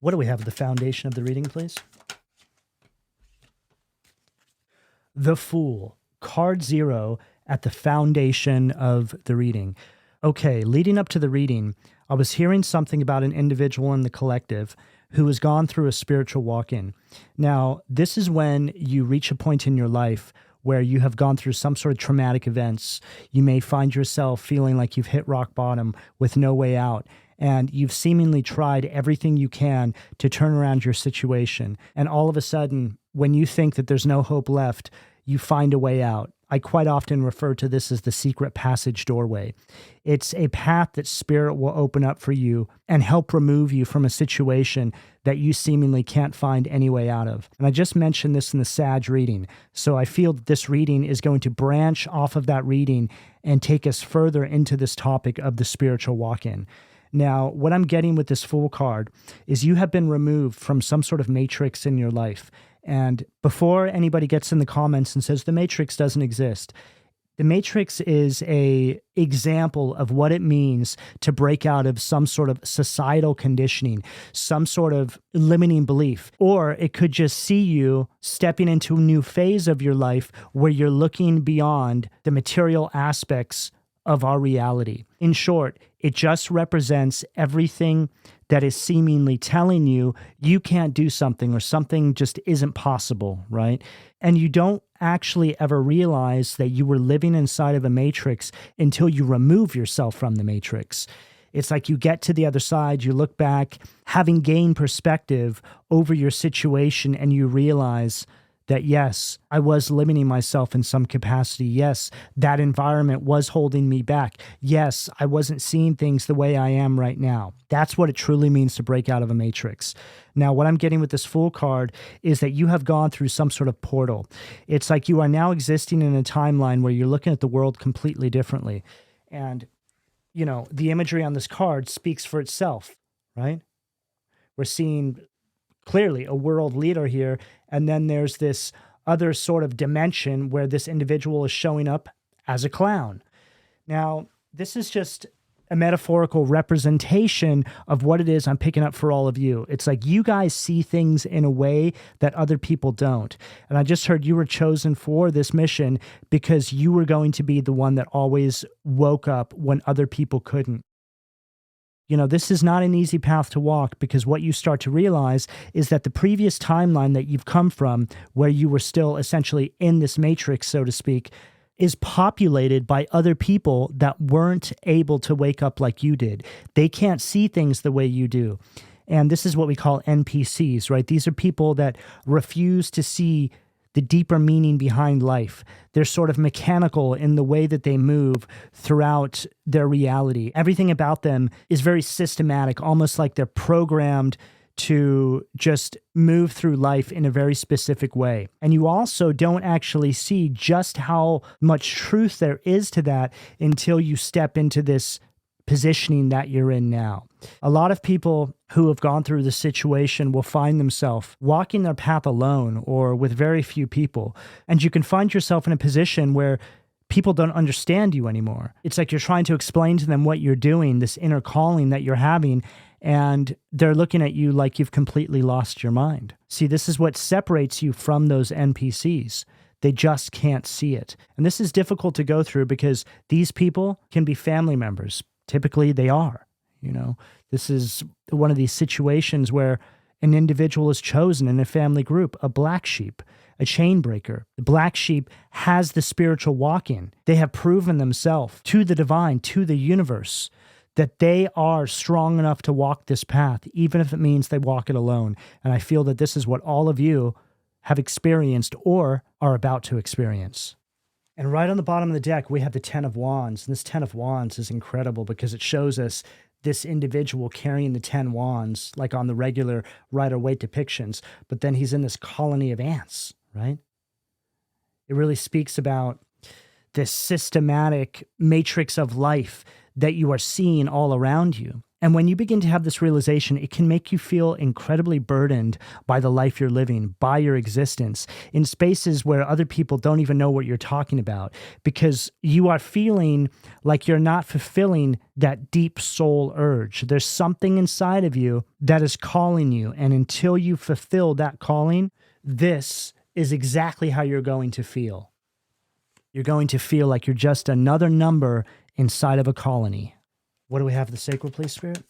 What do we have at the foundation of the reading, please? The Fool, card 0 at the foundation of the reading. Okay, leading up to the reading, I was hearing something about an individual in the collective who has gone through a spiritual walk-in. Now, this is when you reach a point in your life where you have gone through some sort of traumatic events. You may find yourself feeling like you've hit rock bottom with no way out, and you've seemingly tried everything you can to turn around your situation. And all of a sudden, when you think that there's no hope left, you find a way out. I quite often refer to this as the secret passage doorway. It's a path that spirit will open up for you and help remove you from a situation that you seemingly can't find any way out of. And I just mentioned this in the Sag reading, so I feel that this reading is going to branch off of that reading and take us further into this topic of the spiritual walk-in. Now, what I'm getting with this Fool card is you have been removed from some sort of matrix in your life. And before anybody gets in the comments and says the matrix doesn't exist, the matrix is an example of what it means to break out of some sort of societal conditioning, some sort of limiting belief. Or it could just see you stepping into a new phase of your life where you're looking beyond the material aspects of our reality. In short, it just represents everything that is seemingly telling you you can't do something or something just isn't possible, right? And you don't actually ever realize that you were living inside of a matrix until you remove yourself from the matrix. It's like you get to the other side, you look back, having gained perspective over your situation, and you realize that yes, I was limiting myself in some capacity. Yes, that environment was holding me back. Yes, I wasn't seeing things the way I am right now. That's what it truly means to break out of a matrix. Now, what I'm getting with this Fool card is that you have gone through some sort of portal. It's like you are now existing in a timeline where you're looking at the world completely differently. And, you know, the imagery on this card speaks for itself, right? We're seeing clearly a world leader here, and then there's this other sort of dimension where this individual is showing up as a clown. Now, this is just a metaphorical representation of what it is I'm picking up for all of you. It's like you guys see things in a way that other people don't. And I just heard you were chosen for this mission because you were going to be the one that always woke up when other people couldn't. You know, this is not an easy path to walk, because what you start to realize is that the previous timeline that you've come from, where you were still essentially in this matrix, so to speak, is populated by other people that weren't able to wake up like you did. They can't see things the way you do. And this is what we call NPCs, right? These are people that refuse to see the deeper meaning behind life. They're sort of mechanical in the way that they move throughout their reality. Everything about them is very systematic, almost like they're programmed to just move through life in a very specific way. And you also don't actually see just how much truth there is to that until you step into this positioning that you're in now. A lot of people who have gone through this situation will find themselves walking their path alone or with very few people. And you can find yourself in a position where people don't understand you anymore. It's like you're trying to explain to them what you're doing, this inner calling that you're having, and they're looking at you like you've completely lost your mind. See, this is what separates you from those NPCs. They just can't see it. And this is difficult to go through because these people can be family members. Typically they are, you know. This is one of these situations where an individual is chosen in a family group, a black sheep, a chain breaker. The black sheep has the spiritual walk-in. They have proven themselves to the divine, to the universe, that they are strong enough to walk this path, even if it means they walk it alone. And I feel that this is what all of you have experienced or are about to experience. And right on the bottom of the deck, we have the Ten of Wands. And this Ten of Wands is incredible because it shows us this individual carrying the 10 wands, like on the regular Rider-Waite depictions, but then he's in this colony of ants, right? It really speaks about this systematic matrix of life that you are seeing all around you. And when you begin to have this realization, it can make you feel incredibly burdened by the life you're living, by your existence, in spaces where other people don't even know what you're talking about, because you are feeling like you're not fulfilling that deep soul urge. There's something inside of you that is calling you. And until you fulfill that calling, this is exactly how you're going to feel. You're going to feel like you're just another number inside of a colony. What do we have the sacral, please, Spirit?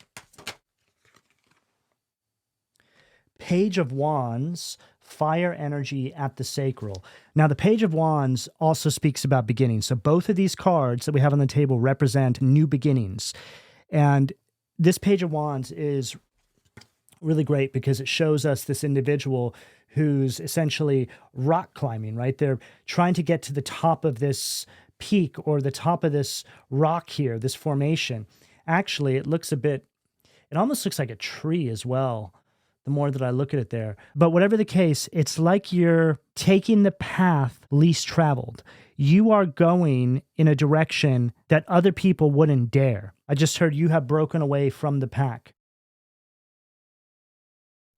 Page of Wands, fire energy at the sacral. Now, the Page of Wands also speaks about beginnings. So both of these cards that we have on the table represent new beginnings. And this Page of Wands is really great because it shows us this individual who's essentially rock climbing, right? They're trying to get to the top of this peak or the top of this rock here, this formation. Actually, it almost looks like a tree as well, the more that I look at it there. But whatever the case, it's like you're taking the path least traveled. You are going in a direction that other people wouldn't dare. I just heard you have broken away from the pack.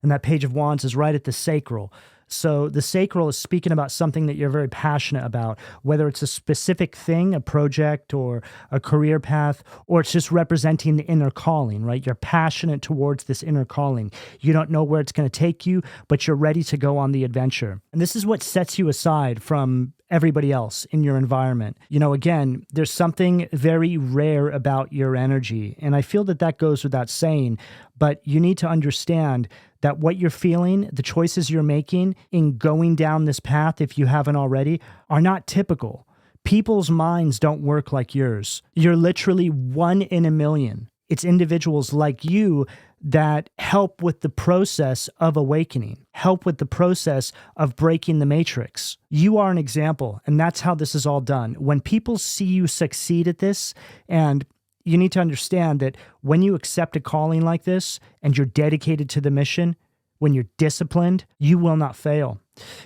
And that Page of Wands is right at the sacral. So the sacral is speaking about something that you're very passionate about, whether it's a specific thing, a project or a career path, or it's just representing the inner calling, right? You're passionate towards this inner calling. You don't know where it's going to take you, but you're ready to go on the adventure. And this is what sets you aside from everybody else in your environment. You know, again, there's something very rare about your energy. And I feel that that goes without saying, but you need to understand that what you're feeling, the choices you're making in going down this path, if you haven't already, are not typical. People's minds don't work like yours. You're literally one in a million. It's individuals like you that help with the process of awakening, help with the process of breaking the matrix. You are an example, and that's how this is all done. When people see you succeed at this, and you need to understand that when you accept a calling like this and you're dedicated to the mission, when you're disciplined, you will not fail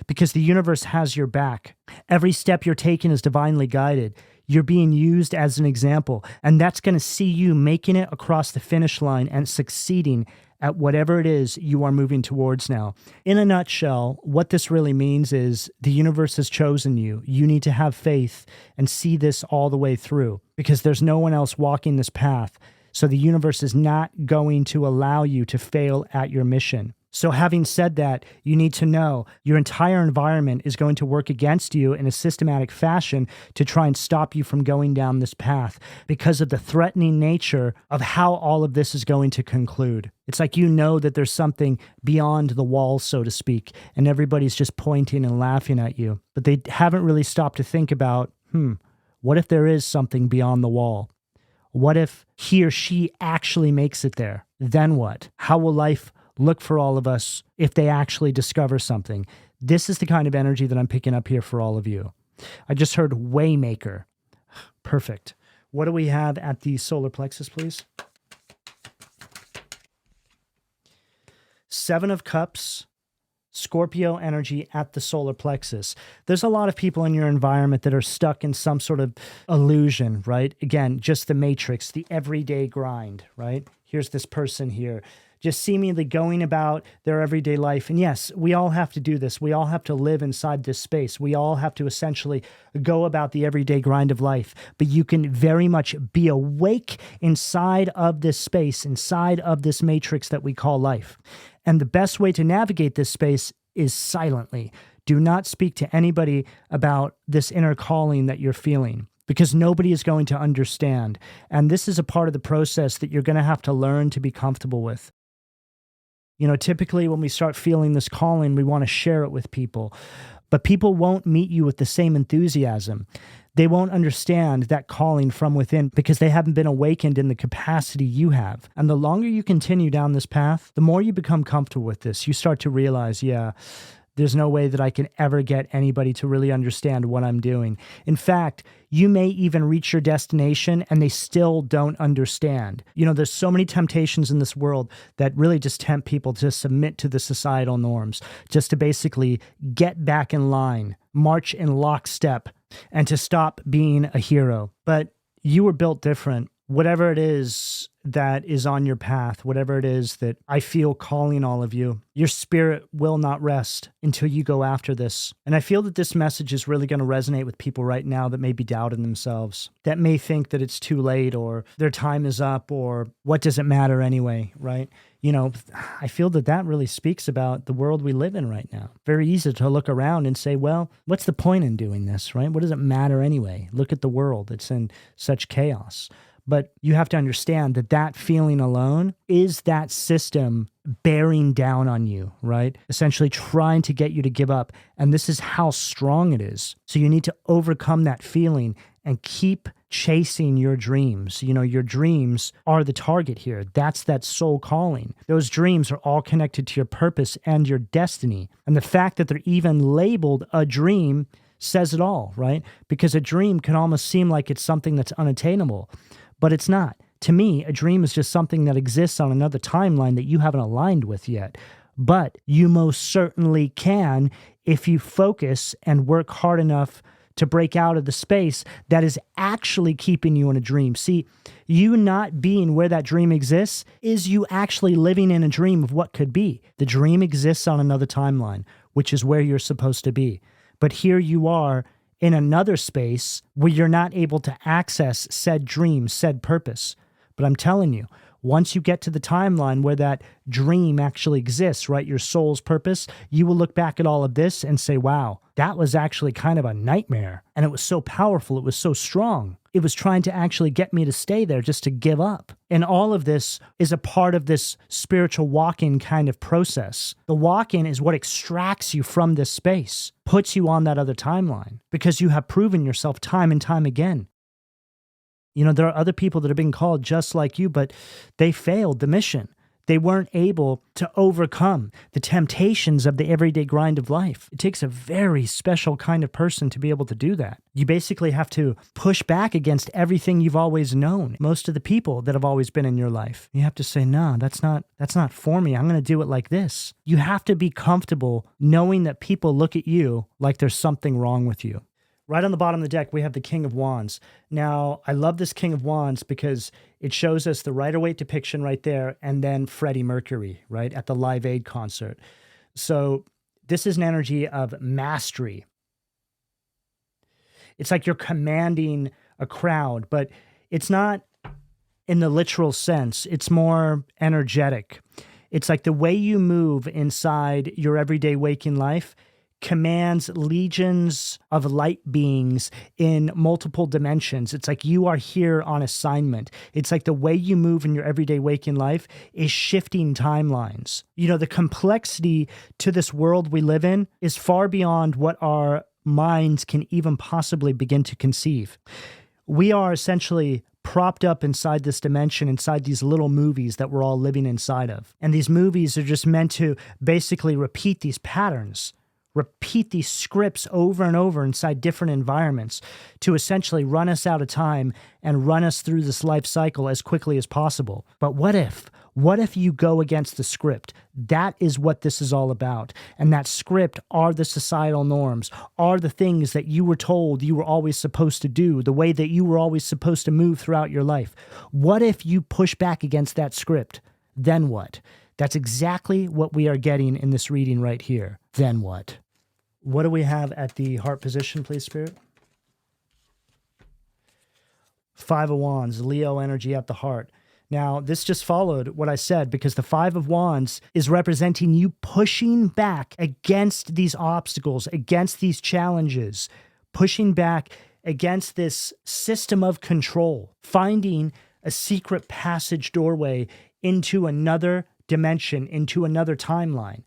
because the universe has your back. Every step you're taking is divinely guided. You're being used as an example, and that's going to see you making it across the finish line and succeeding at whatever it is you are moving towards now. In a nutshell, what this really means is the universe has chosen you. You need to have faith and see this all the way through because there's no one else walking this path. So the universe is not going to allow you to fail at your mission. So having said that, you need to know your entire environment is going to work against you in a systematic fashion to try and stop you from going down this path because of the threatening nature of how all of this is going to conclude. It's like you know that there's something beyond the wall, so to speak, and everybody's just pointing and laughing at you. But they haven't really stopped to think about, what if there is something beyond the wall? What if he or she actually makes it there? Then what? How will life look for all of us if they actually discover something? This is the kind of energy that I'm picking up here for all of you. I just heard Waymaker. Perfect. What do we have at the solar plexus, please? Seven of Cups, Scorpio energy at the solar plexus. There's a lot of people in your environment that are stuck in some sort of illusion, right? Again, just the matrix, the everyday grind, right? Here's this person here, just seemingly going about their everyday life. And yes, we all have to do this. We all have to live inside this space. We all have to essentially go about the everyday grind of life. But you can very much be awake inside of this space, inside of this matrix that we call life. And the best way to navigate this space is silently. Do not speak to anybody about this inner calling that you're feeling, because nobody is going to understand. And this is a part of the process that you're going to have to learn to be comfortable with. You know, typically when we start feeling this calling, we want to share it with people, but people won't meet you with the same enthusiasm. They won't understand that calling from within because they haven't been awakened in the capacity you have. And the longer you continue down this path, the more you become comfortable with this. You start to realize, there's no way that I can ever get anybody to really understand what I'm doing. In fact, you may even reach your destination and they still don't understand. You know, there's so many temptations in this world that really just tempt people to submit to the societal norms, just to basically get back in line, march in lockstep, and to stop being a hero. But you were built different. Whatever it is that is on your path, whatever it is that I feel calling all of you, your spirit will not rest until you go after this. And I feel that this message is really going to resonate with people right now that may be doubting themselves, that may think that it's too late or their time is up or what does it matter anyway, right? You know, I feel that that really speaks about the world we live in right now. Very easy to look around and say, well, what's the point in doing this, right? What does it matter anyway? Look at the world. It's in such chaos. But you have to understand that that feeling alone is that system bearing down on you, right? Essentially trying to get you to give up. And this is how strong it is. So you need to overcome that feeling and keep chasing your dreams. You know, your dreams are the target here. That's that soul calling. Those dreams are all connected to your purpose and your destiny. And the fact that they're even labeled a dream says it all, right? Because a dream can almost seem like it's something that's unattainable. But it's not. To me, a dream is just something that exists on another timeline that you haven't aligned with yet. But you most certainly can if you focus and work hard enough to break out of the space that is actually keeping you in a dream. See, you not being where that dream exists is you actually living in a dream of what could be. The dream exists on another timeline, which is where you're supposed to be. But here you are in another space where you're not able to access said dream, said purpose. But I'm telling you, once you get to the timeline where that dream actually exists, right, your soul's purpose, you will look back at all of this and say, wow, that was actually kind of a nightmare. And it was so powerful. It was so strong. It was trying to actually get me to stay there just to give up. And all of this is a part of this spiritual walk-in kind of process. The walk-in is what extracts you from this space, puts you on that other timeline, because you have proven yourself time and time again. You know, there are other people that have been called just like you, but they failed the mission. They weren't able to overcome the temptations of the everyday grind of life. It takes a very special kind of person to be able to do that. You basically have to push back against everything you've always known. Most of the people that have always been in your life. You have to say, no, that's not for me. I'm going to do it like this. You have to be comfortable knowing that people look at you like there's something wrong with you. Right on the bottom of the deck, we have the King of Wands. Now, I love this King of Wands because it shows us the Rider-Waite depiction right there, and then Freddie Mercury, right, at the Live Aid concert. So this is an energy of mastery. It's like you're commanding a crowd, but it's not in the literal sense. It's more energetic. It's like the way you move inside your everyday waking life commands legions of light beings in multiple dimensions. It's like you are here on assignment. It's like the way you move in your everyday waking life is shifting timelines. You know, the complexity to this world we live in is far beyond what our minds can even possibly begin to conceive. We are essentially propped up inside this dimension, inside these little movies that we're all living inside of. And these movies are just meant to basically repeat these patterns, repeat these scripts over and over inside different environments to essentially run us out of time and run us through this life cycle as quickly as possible. But what if? What if you go against the script? That is what this is all about. And that script are the societal norms, are the things that you were told you were always supposed to do, the way that you were always supposed to move throughout your life. What if you push back against that script? Then what? That's exactly what we are getting in this reading right here. Then what? What do we have at the heart position, please, Spirit? Five of Wands, Leo energy at the heart. Now, this just followed what I said because the Five of Wands is representing you pushing back against these obstacles, against these challenges, pushing back against this system of control, finding a secret passage doorway into another dimension, into another timeline.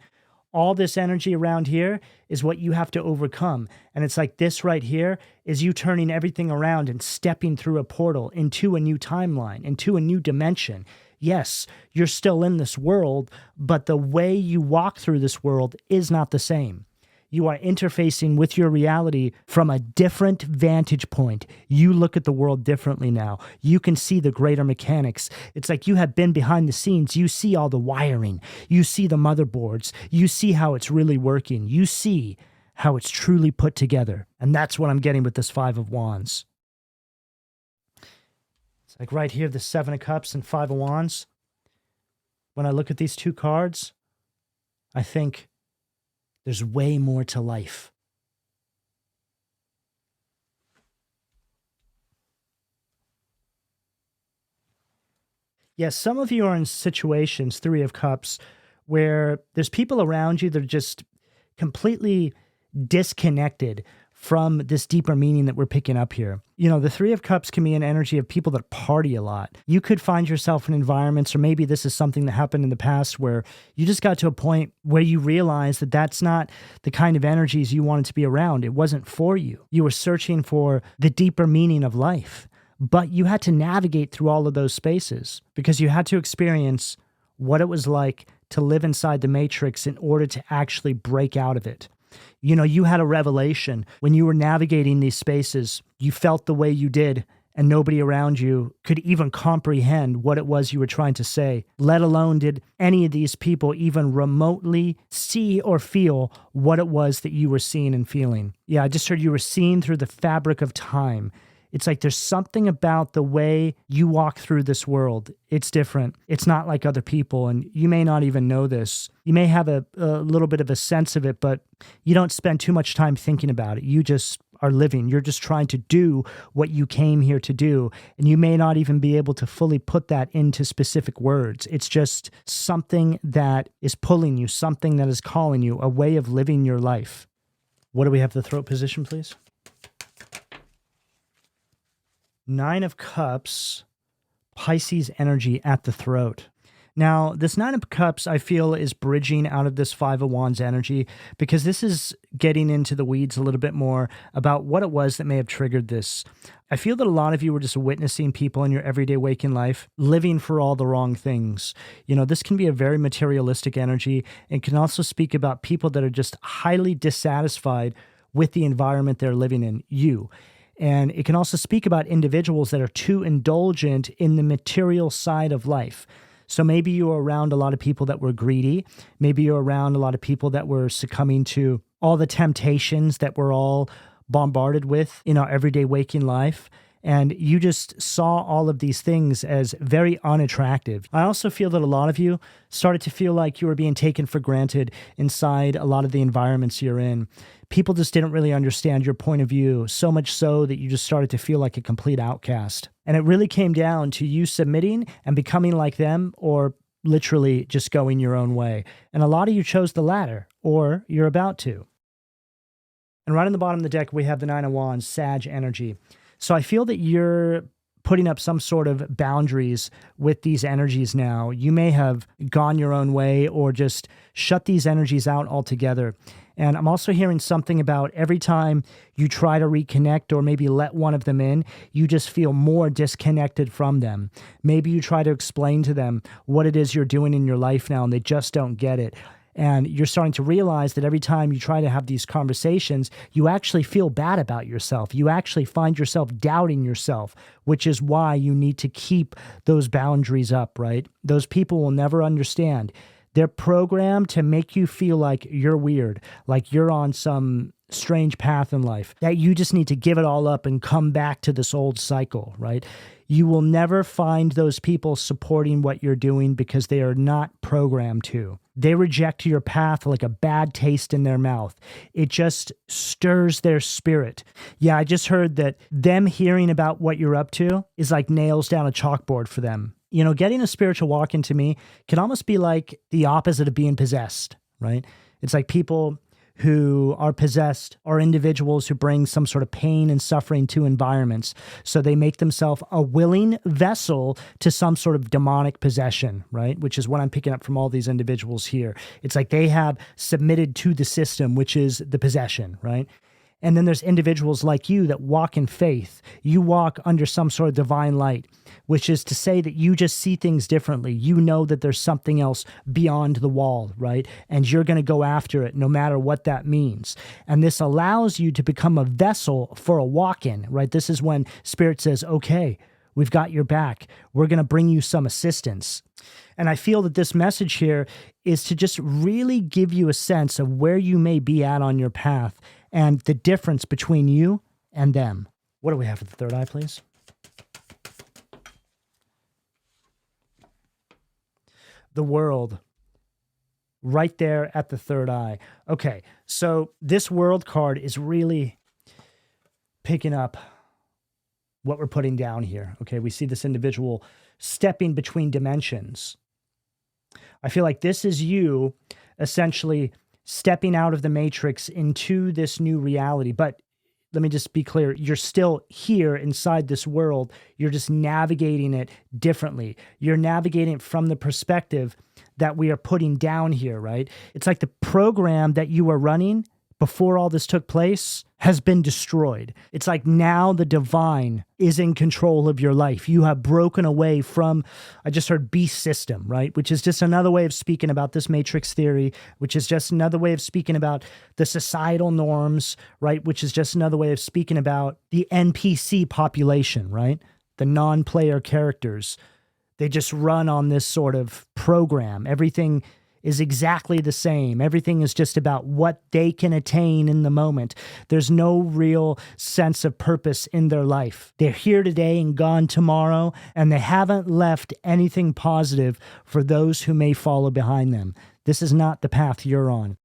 All this energy around here is what you have to overcome. And it's like this right here is you turning everything around and stepping through a portal into a new timeline, into a new dimension. Yes, you're still in this world, but the way you walk through this world is not the same. You are interfacing with your reality from a different vantage point. You look at the world differently now. You can see the greater mechanics. It's like you have been behind the scenes. You see all the wiring. You see the motherboards. You see how it's really working. You see how it's truly put together. And that's what I'm getting with this Five of Wands. It's like right here, the Seven of Cups and Five of Wands. When I look at these two cards, I think there's way more to life. Yes, some of you are in situations, Three of Cups, where there's people around you that are just completely disconnected from this deeper meaning that we're picking up here. You know, the Three of Cups can be an energy of people that party a lot. You could find yourself in environments, or maybe this is something that happened in the past where you just got to a point where you realized that that's not the kind of energies you wanted to be around. It wasn't for you. You were searching for the deeper meaning of life. But you had to navigate through all of those spaces because you had to experience what it was like to live inside the matrix in order to actually break out of it. You know, you had a revelation when you were navigating these spaces. You felt the way you did, and nobody around you could even comprehend what it was you were trying to say, let alone did any of these people even remotely see or feel what it was that you were seeing and feeling. Yeah, I just heard you were seeing through the fabric of time. It's like there's something about the way you walk through this world. It's different. It's not like other people, and you may not even know this. You may have a little bit of a sense of it, but you don't spend too much time thinking about it. You just are living. You're just trying to do what you came here to do, and you may not even be able to fully put that into specific words. It's just something that is pulling you, something that is calling you, a way of living your life. What do we have the throat position, please? Nine of Cups, Pisces energy at the throat. Now, this Nine of Cups, I feel, is bridging out of this Five of Wands energy because this is getting into the weeds a little bit more about what it was that may have triggered this. I feel that a lot of you were just witnessing people in your everyday waking life living for all the wrong things. You know, this can be a very materialistic energy and can also speak about people that are just highly dissatisfied with the environment they're living in, you. And it can also speak about individuals that are too indulgent in the material side of life. So maybe you were around a lot of people that were greedy. Maybe you're around a lot of people that were succumbing to all the temptations that we're all bombarded with in our everyday waking life. And you just saw all of these things as very unattractive. I also feel that a lot of you started to feel like you were being taken for granted inside a lot of the environments you're in. People just didn't really understand your point of view, so much so that you just started to feel like a complete outcast. And it really came down to you submitting and becoming like them, or literally just going your own way. And a lot of you chose the latter, or you're about to. And right on the bottom of the deck, we have the Nine of Wands, Sag energy. So I feel that you're putting up some sort of boundaries with these energies now. You may have gone your own way or just shut these energies out altogether. And I'm also hearing something about every time you try to reconnect or maybe let one of them in, you just feel more disconnected from them. Maybe you try to explain to them what it is you're doing in your life now and they just don't get it. And you're starting to realize that every time you try to have these conversations, you actually feel bad about yourself. You actually find yourself doubting yourself, which is why you need to keep those boundaries up, right? Those people will never understand. They're programmed to make you feel like you're weird, like you're on some strange path in life, that you just need to give it all up and come back to this old cycle, right? You will never find those people supporting what you're doing because they are not programmed to. They reject your path like a bad taste in their mouth. It just stirs their spirit. Yeah, I just heard that them hearing about what you're up to is like nails down a chalkboard for them. You know, getting a spiritual walk into me can almost be like the opposite of being possessed, right? It's like people who are possessed are individuals who bring some sort of pain and suffering to environments. So they make themselves a willing vessel to some sort of demonic possession, right? Which is what I'm picking up from all these individuals here. It's like they have submitted to the system, which is the possession, right? And then there's individuals like you that walk in faith. You walk under some sort of divine light, which is to say that you just see things differently. You know that there's something else beyond the wall, right? And you're going to go after it no matter what that means. And this allows you to become a vessel for a walk-in, right? This is when Spirit says, okay, we've got your back. We're going to bring you some assistance. And I feel that this message here is to just really give you a sense of where you may be at on your path and the difference between you and them. What do we have for the third eye, please? the world right there at the third eye. Okay, so this world card is really picking up what we're putting down here. Okay, we see this individual stepping between dimensions. I feel like this is you essentially stepping out of the matrix into this new reality. But let me just be clear. You're still here inside this world. You're just navigating it differently. You're navigating it from the perspective that we are putting down here, right? It's like the program that you were running before all this took place has been destroyed. It's like now the divine is in control of your life. You have broken away from, I just heard beast system, right? Which is just another way of speaking about this matrix theory, which is just another way of speaking about the societal norms, right? Which is just another way of speaking about the NPC population, right? The non-player characters. They just run on this sort of program. Everything is exactly the same. Everything is just about what they can attain in the moment. There's no real sense of purpose in their life. They're here today and gone tomorrow, and they haven't left anything positive for those who may follow behind them. This is not the path you're on.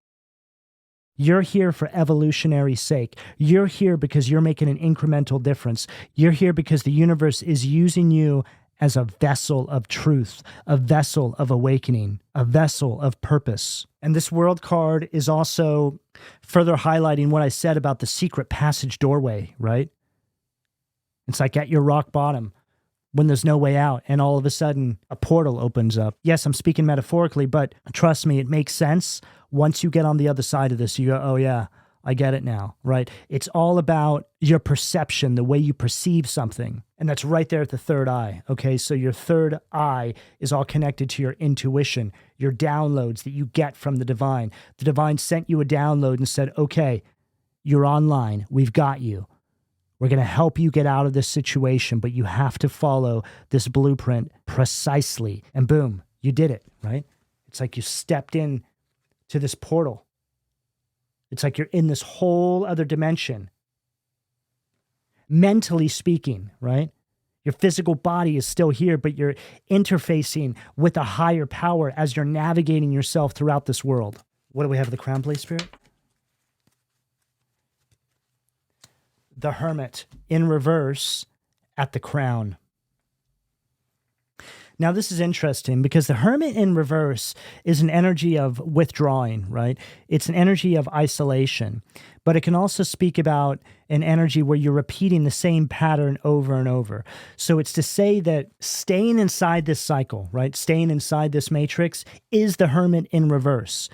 You're here for evolutionary sake. You're here because you're making an incremental difference. You're here because the universe is using you as a vessel of truth, a vessel of awakening, a vessel of purpose. And this world card is also further highlighting what I said about the secret passage doorway, right? It's like at your rock bottom when there's no way out and all of a sudden a portal opens up. Yes, I'm speaking metaphorically, but trust me, it makes sense. Once you get on the other side of this, you go, oh yeah, I get it now, right? It's all about your perception, the way you perceive something. And that's right there at the third eye, okay? So your third eye is all connected to your intuition, your downloads that you get from the divine. The divine sent you a download and said, okay, you're online. We've got you. We're going to help you get out of this situation, but you have to follow this blueprint precisely. And boom, you did it, right? It's like you stepped in to this portal. It's like you're in this whole other dimension. Mentally speaking, right? Your physical body is still here, but you're interfacing with a higher power as you're navigating yourself throughout this world. What do we have? The crown plate spirit? The Hermit in reverse at the crown. Now, this is interesting because the Hermit in reverse is an energy of withdrawing, right? It's an energy of isolation, but it can also speak about an energy where you're repeating the same pattern over and over. So it's to say that staying inside this cycle, right? Staying inside this matrix is the Hermit in reverse.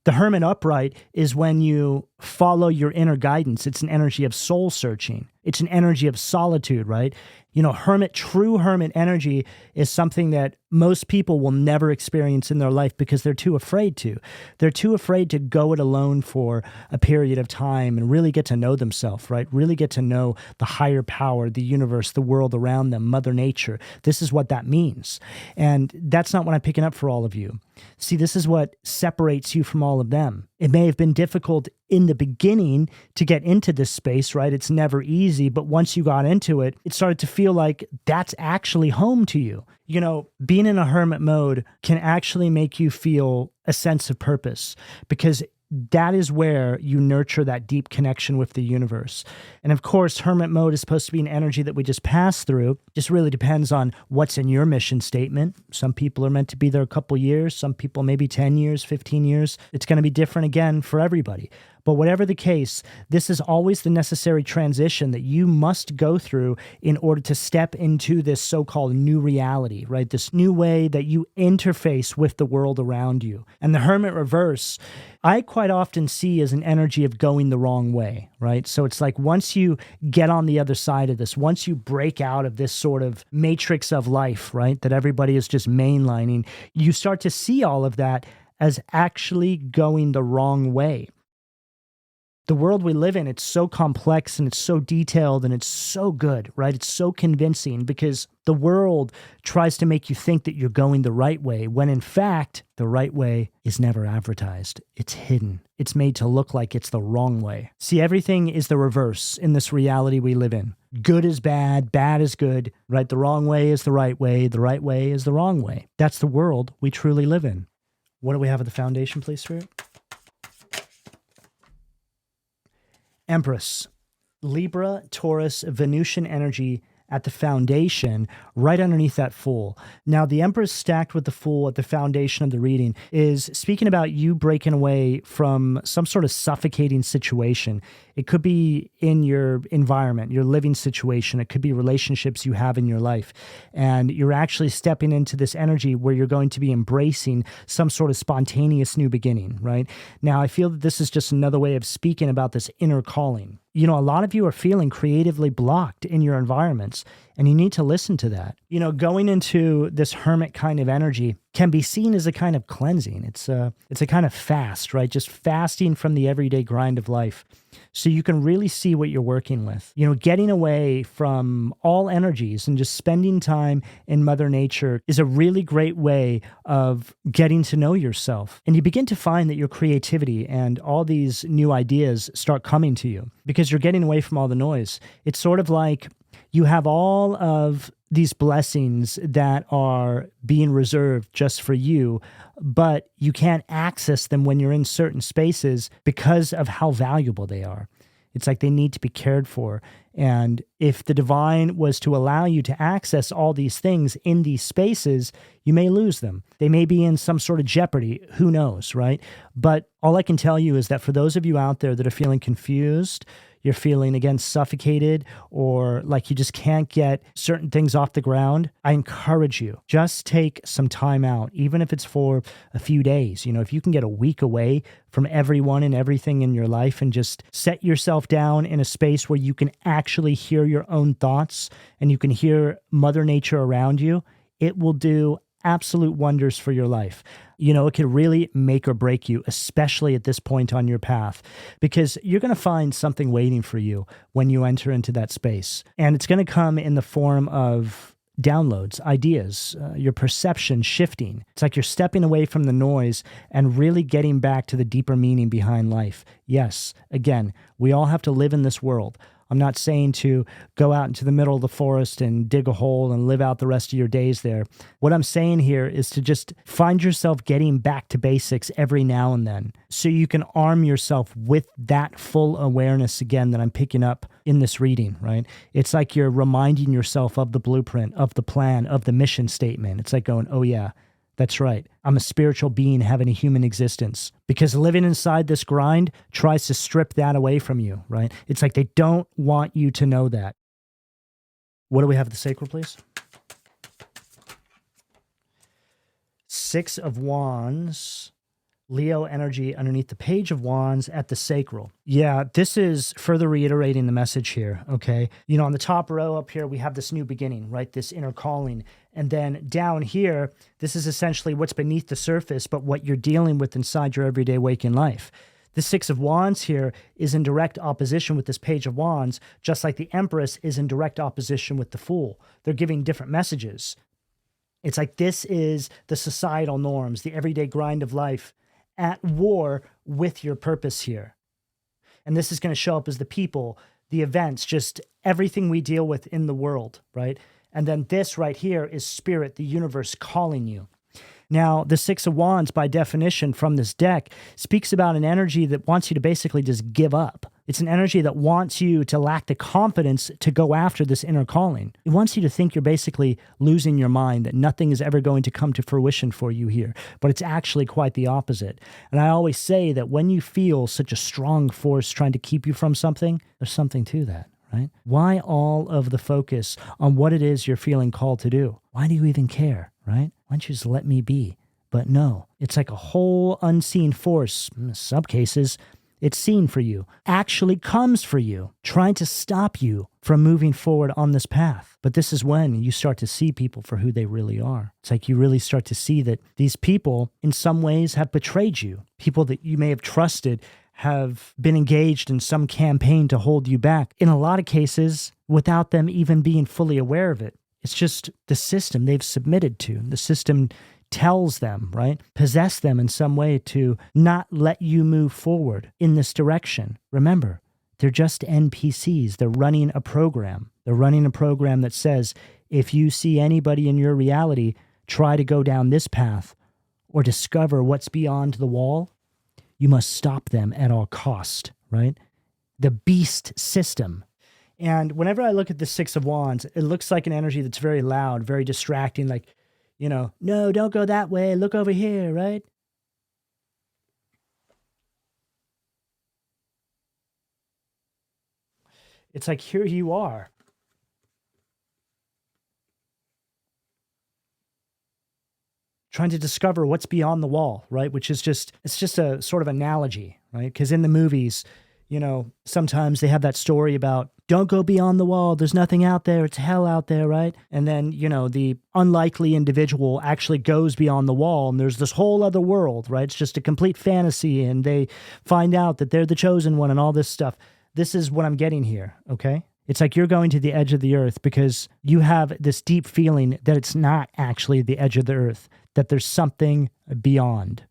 The Hermit upright is when you follow your inner guidance. It's an energy of soul searching. It's an energy of solitude, right? You know, true hermit energy is something that most people will never experience in their life because they're too afraid to. They're too afraid to go it alone for a period of time and really get to know themselves, right? Really get to know the higher power, the universe, the world around them, Mother Nature. This is what that means. And that's not what I'm picking up for all of you. See, this is what separates you from all of them. It may have been difficult in the beginning to get into this space, right? It's never easy, but once you got into it, it started to feel like that's actually home to you. You know, being in a hermit mode can actually make you feel a sense of purpose because that is where you nurture that deep connection with the universe. And of course, hermit mode is supposed to be an energy that we just pass through. Just really depends on what's in your mission statement. Some people are meant to be there a couple years, some people maybe 10 years, 15 years. It's going to be different again for everybody. But whatever the case, this is always the necessary transition that you must go through in order to step into this so-called new reality, right? This new way that you interface with the world around you. And the Hermit reverse, I quite often see as an energy of going the wrong way, right? So it's like once you get on the other side of this, once you break out of this sort of matrix of life, right, that everybody is just mainlining, you start to see all of that as actually going the wrong way. The world we live in, it's so complex and it's so detailed and it's so good, right? It's so convincing because the world tries to make you think that you're going the right way when in fact, the right way is never advertised. It's hidden. It's made to look like it's the wrong way. See, everything is the reverse in this reality we live in. Good is bad, bad is good, right? The wrong way is the right way is the wrong way. That's the world we truly live in. What do we have at the foundation, please, Spirit? Empress, Libra, Taurus, Venusian energy at the foundation, right underneath that Fool. Now, the Empress stacked with the Fool at the foundation of the reading is speaking about you breaking away from some sort of suffocating situation. It could be in your environment, your living situation. It could be relationships you have in your life. And you're actually stepping into this energy where you're going to be embracing some sort of spontaneous new beginning, right? Now, I feel that this is just another way of speaking about this inner calling. You know, a lot of you are feeling creatively blocked in your environments, and you need to listen to that. You know, going into this hermit kind of energy can be seen as a kind of cleansing. It's a kind of fast, right? Just fasting from the everyday grind of life so you can really see what you're working with. You know, getting away from all energies and just spending time in Mother Nature is a really great way of getting to know yourself. And you begin to find that your creativity and all these new ideas start coming to you because you're getting away from all the noise. It's sort of like you have all of these blessings that are being reserved just for you, but you can't access them when you're in certain spaces because of how valuable they are. It's like they need to be cared for. And if the divine was to allow you to access all these things in these spaces, you may lose them. They may be in some sort of jeopardy. Who knows, right? But all I can tell you is that for those of you out there that are feeling confused, you're feeling, again, suffocated, or like you just can't get certain things off the ground, I encourage you, just take some time out, even if it's for a few days. You know, if you can get a week away from everyone and everything in your life and just set yourself down in a space where you can actually hear your own thoughts and you can hear Mother Nature around you, it will do absolute wonders for your life. You know, it could really make or break you, especially at this point on your path, because you're going to find something waiting for you when you enter into that space. And it's going to come in the form of downloads, ideas, your perception shifting. It's like you're stepping away from the noise and really getting back to the deeper meaning behind life. Yes, again, we all have to live in this world. I'm not saying to go out into the middle of the forest and dig a hole and live out the rest of your days there. What I'm saying here is to just find yourself getting back to basics every now and then so you can arm yourself with that full awareness again that I'm picking up in this reading, right? It's like you're reminding yourself of the blueprint, of the plan, of the mission statement. It's like going, oh yeah, that's right. I'm a spiritual being having a human existence. Because living inside this grind tries to strip that away from you, right? It's like they don't want you to know that. What do we have at the sacral, please? Six of Wands, Leo energy underneath the Page of Wands at the sacral. Yeah, this is further reiterating the message here, okay? You know, on the top row up here, we have this new beginning, right? This inner calling. And then down here, this is essentially what's beneath the surface, but what you're dealing with inside your everyday waking life. The Six of Wands here is in direct opposition with this Page of Wands, just like the Empress is in direct opposition with the Fool. They're giving different messages. It's like this is the societal norms, the everyday grind of life at war with your purpose here. And this is going to show up as the people, the events, just everything we deal with in the world, right? And then this right here is spirit, the universe calling you. Now, the Six of Wands, by definition from this deck, speaks about an energy that wants you to basically just give up. It's an energy that wants you to lack the confidence to go after this inner calling. It wants you to think you're basically losing your mind, that nothing is ever going to come to fruition for you here. But it's actually quite the opposite. And I always say that when you feel such a strong force trying to keep you from something, there's something to that. Right? Why all of the focus on what it is you're feeling called to do? Why do you even care, right? Why don't you just let me be? But no, it's like a whole unseen force, in some cases, it's seen for you, actually comes for you, trying to stop you from moving forward on this path. But this is when you start to see people for who they really are. It's like you really start to see that these people, in some ways, have betrayed you. People that you may have trusted have been engaged in some campaign to hold you back, in a lot of cases, without them even being fully aware of it. It's just the system they've submitted to. The system tells them, right? Possess them in some way to not let you move forward in this direction. Remember, they're just NPCs. They're running a program. They're running a program that says, if you see anybody in your reality try to go down this path or discover what's beyond the wall, you must stop them at all cost, right? The beast system. And whenever I look at the Six of Wands, it looks like an energy that's very loud, very distracting, like, no, don't go that way, look over here, right? It's like, here you are. Trying to discover what's beyond the wall, right? Which is it's just a sort of analogy, right? Because in the movies, sometimes they have that story about don't go beyond the wall. There's nothing out there. It's hell out there, right? And then, the unlikely individual actually goes beyond the wall and there's this whole other world, right? It's just a complete fantasy and they find out that they're the chosen one and all this stuff. This is what I'm getting here, okay? It's like you're going to the edge of the earth because you have this deep feeling that it's not actually the edge of the earth, that there's something beyond.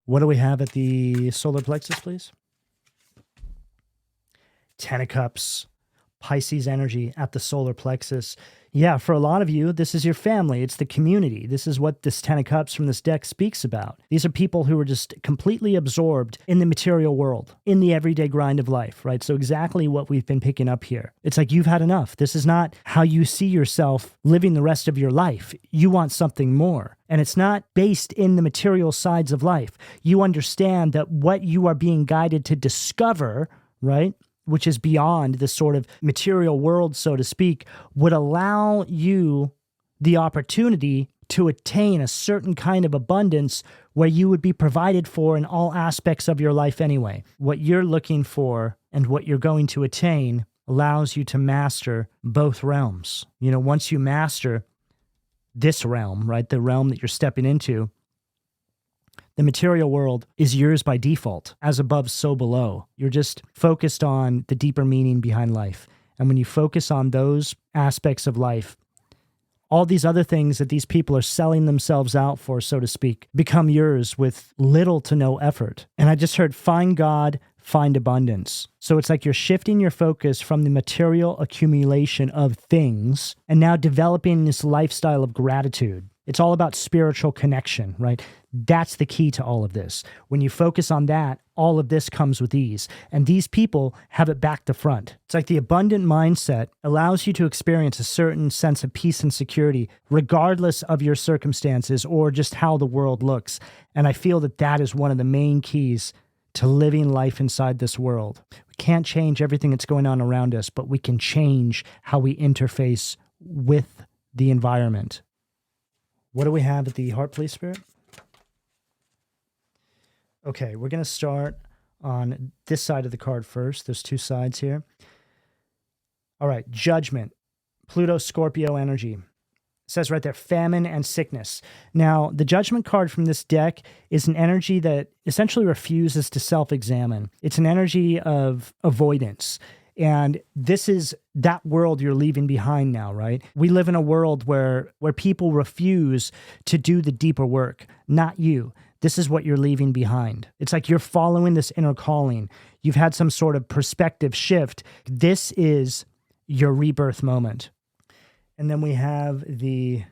What do we have at the solar plexus, please? Ten of Cups, Pisces energy at the solar plexus. Yeah, for a lot of you, this is your family. It's the community. This is what this Ten of Cups from this deck speaks about. These are people who are just completely absorbed in the material world, in the everyday grind of life, right? So exactly what we've been picking up here. It's like you've had enough. This is not how you see yourself living the rest of your life. You want something more. And it's not based in the material sides of life. You understand that what you are being guided to discover, right, which is beyond this sort of material world, so to speak, would allow you the opportunity to attain a certain kind of abundance where you would be provided for in all aspects of your life anyway. What you're looking for and what you're going to attain allows you to master both realms. Once you master this realm, right, the realm that you're stepping into, the material world is yours by default, as above, so below. You're just focused on the deeper meaning behind life. And when you focus on those aspects of life, all these other things that these people are selling themselves out for, so to speak, become yours with little to no effort. And I just heard, find God, find abundance. So it's like you're shifting your focus from the material accumulation of things and now developing this lifestyle of gratitude. It's all about spiritual connection, right? That's the key to all of this. When you focus on that, all of this comes with ease. And these people have it back to front. It's like the abundant mindset allows you to experience a certain sense of peace and security, regardless of your circumstances or just how the world looks. And I feel that that is one of the main keys to living life inside this world. We can't change everything that's going on around us, but we can change how we interface with the environment. What do we have at the heart, please, Spirit? Okay, we're going to start on this side of the card first. There's two sides here. All right, Judgment, Pluto, Scorpio energy. It says right there, famine and sickness. Now, the Judgment card from this deck is an energy that essentially refuses to self-examine. It's an energy of avoidance. And this is that world you're leaving behind now, right? We live in a world where people refuse to do the deeper work, not you. This is what you're leaving behind. It's like you're following this inner calling. You've had some sort of perspective shift. This is your rebirth moment. And then we have the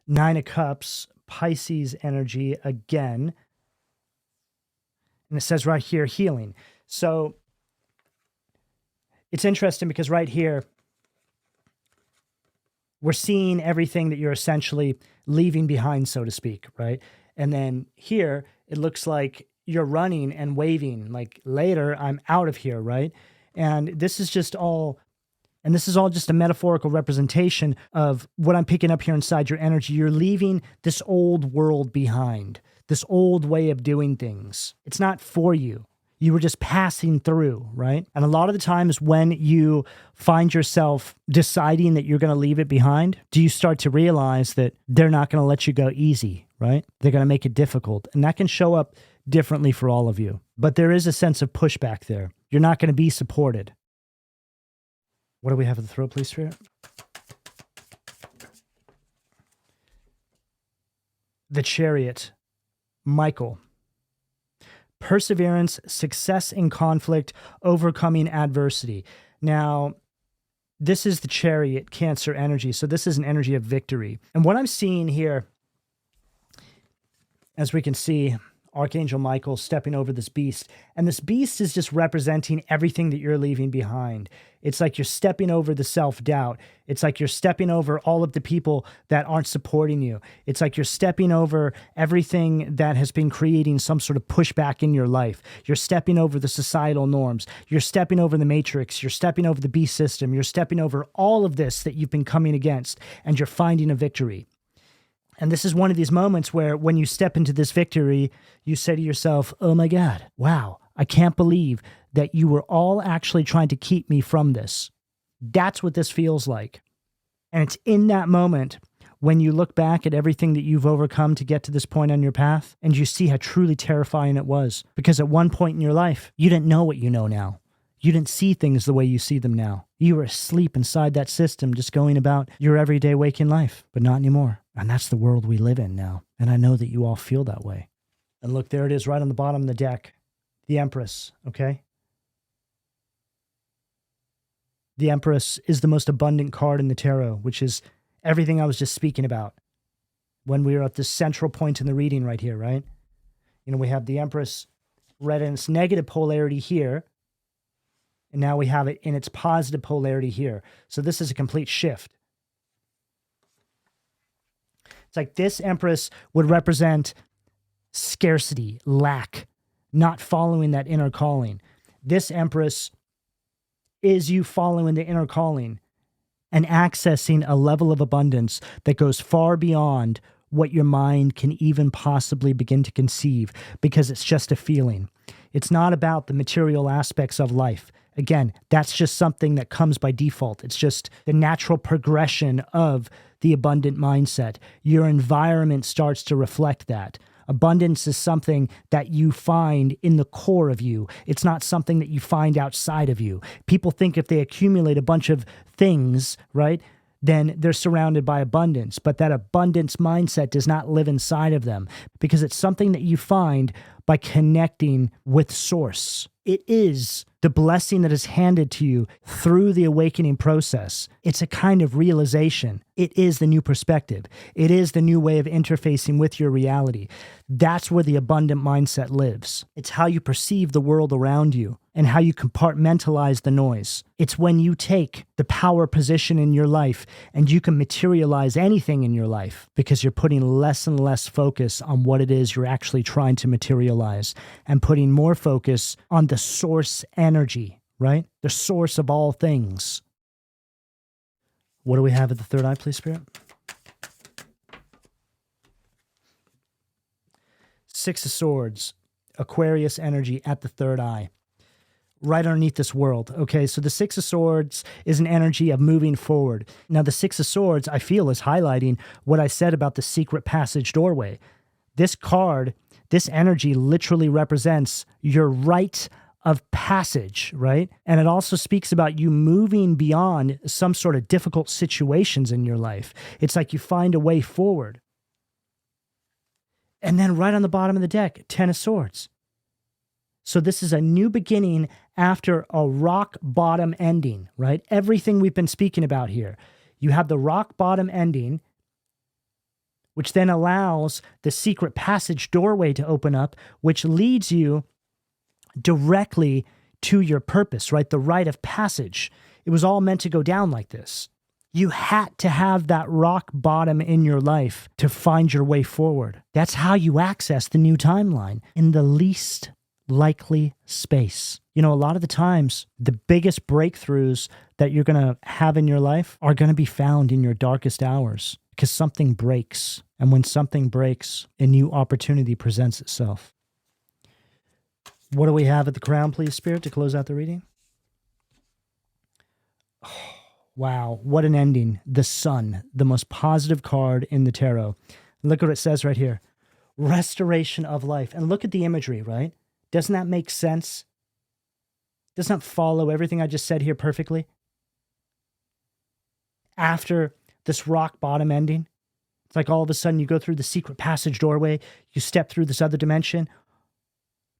Nine of Cups, Pisces energy again. And it says right here, healing. So it's interesting because right here, we're seeing everything that you're essentially leaving behind, so to speak, right? And then here, it looks like you're running and waving, like later, I'm out of here, right? And this is all just a metaphorical representation of what I'm picking up here inside your energy. You're leaving this old world behind, this old way of doing things. It's not for you. You were just passing through, right? And a lot of the times when you find yourself deciding that you're going to leave it behind, do you start to realize that they're not going to let you go easy, right? They're going to make it difficult. And that can show up differently for all of you. But there is a sense of pushback there. You're not going to be supported. What do we have at the throat, please, Spirit? The Chariot, Michael. Perseverance, success in conflict, overcoming adversity. Now, this is the Chariot Cancer energy. So this is an energy of victory. And what I'm seeing here, as we can see, Archangel Michael stepping over this beast. And this beast is just representing everything that you're leaving behind. It's like you're stepping over the self-doubt. It's like you're stepping over all of the people that aren't supporting you. It's like you're stepping over everything that has been creating some sort of pushback in your life. You're stepping over the societal norms. You're stepping over the matrix. You're stepping over the beast system. You're stepping over all of this that you've been coming against, and you're finding a victory. And this is one of these moments where when you step into this victory, you say to yourself, oh my God, wow, I can't believe that you were all actually trying to keep me from this. That's what this feels like. And it's in that moment when you look back at everything that you've overcome to get to this point on your path, and you see how truly terrifying it was. Because at one point in your life, you didn't know what you know now. You didn't see things the way you see them now. You were asleep inside that system, just going about your everyday waking life, but not anymore. And that's the world we live in now. And I know that you all feel that way. And look, there it is right on the bottom of the deck. The Empress, okay? The Empress is the most abundant card in the tarot, which is everything I was just speaking about when we were at this central point in the reading right here, right? You know, we have the Empress read in its negative polarity here, and now we have it in its positive polarity here. So this is a complete shift. It's like this Empress would represent scarcity, lack, not following that inner calling. This Empress is you following the inner calling and accessing a level of abundance that goes far beyond what your mind can even possibly begin to conceive, because it's just a feeling. It's not about the material aspects of life. Again, that's just something that comes by default. It's just the natural progression of the abundant mindset. Your environment starts to reflect that. Abundance is something that you find in the core of you. It's not something that you find outside of you. People think if they accumulate a bunch of things, right, then they're surrounded by abundance. But that abundance mindset does not live inside of them, because it's something that you find by connecting with Source. It is the blessing that is handed to you through the awakening process. It's a kind of realization. It is the new perspective. It is the new way of interfacing with your reality. That's where the abundant mindset lives. It's how you perceive the world around you and how you compartmentalize the noise. It's when you take the power position in your life and you can materialize anything in your life, because you're putting less and less focus on what it is you're actually trying to materialize and putting more focus on the source energy, right? The source of all things. What do we have at the third eye, please, Spirit? Six of Swords, Aquarius energy at the third eye, right underneath this world. Okay, so the Six of Swords is an energy of moving forward. Now, the Six of Swords, I feel, is highlighting what I said about the secret passage doorway. This card, this energy literally represents your rite of passage, right? And it also speaks about you moving beyond some sort of difficult situations in your life. It's like you find a way forward. And then right on the bottom of the deck, Ten of Swords. So this is a new beginning after a rock bottom ending, right? Everything we've been speaking about here. You have the rock bottom ending, which then allows the secret passage doorway to open up, which leads you directly to your purpose, right? The rite of passage. It was all meant to go down like this. You had to have that rock bottom in your life to find your way forward. That's how you access the new timeline, in the least likely space. You know, a lot of the times, the biggest breakthroughs that you're going to have in your life are going to be found in your darkest hours, because something breaks. And when something breaks, a new opportunity presents itself. What do we have at the crown, please, Spirit, to close out the reading? Oh, wow, what an ending. The Sun, the most positive card in the tarot. Look what it says right here. Restoration of life. And look at the imagery, right? Doesn't that make sense? Doesn't that follow everything I just said here perfectly? After this rock bottom ending, it's like all of a sudden you go through the secret passage doorway, you step through this other dimension,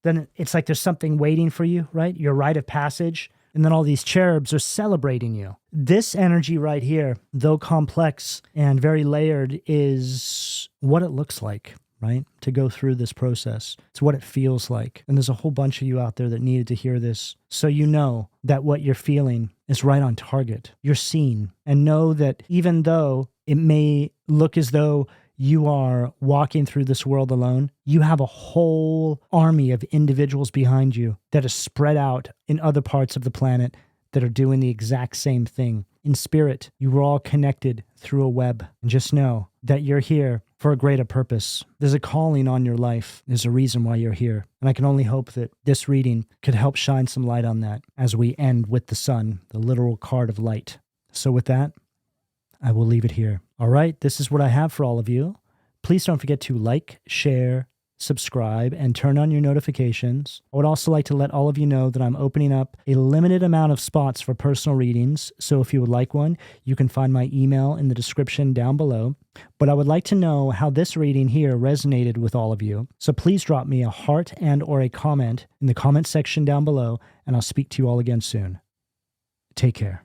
then it's like there's something waiting for you, right? Your rite of passage, And then all these cherubs are celebrating you. This energy right here, though complex and very layered, is what it looks like, right? To go through this process. It's what it feels like. And there's a whole bunch of you out there that needed to hear this. So you know that what you're feeling is right on target. You're seen. And know that even though it may look as though you are walking through this world alone, you have a whole army of individuals behind you that is spread out in other parts of the planet that are doing the exact same thing. In spirit, you were all connected through a web. And just know that you're here for a greater purpose. There's a calling on your life. There's a reason why you're here. And I can only hope that this reading could help shine some light on that as we end with the sun, the literal card of light. So with that, I will leave it here. All right, this is what I have for all of you. Please don't forget to like, share, subscribe, and turn on your notifications. I would also like to let all of you know that I'm opening up a limited amount of spots for personal readings. So if you would like one, you can find my email in the description down below. But I would like to know how this reading here resonated with all of you. So please drop me a heart and or a comment in the comment section down below, and I'll speak to you all again soon. Take care.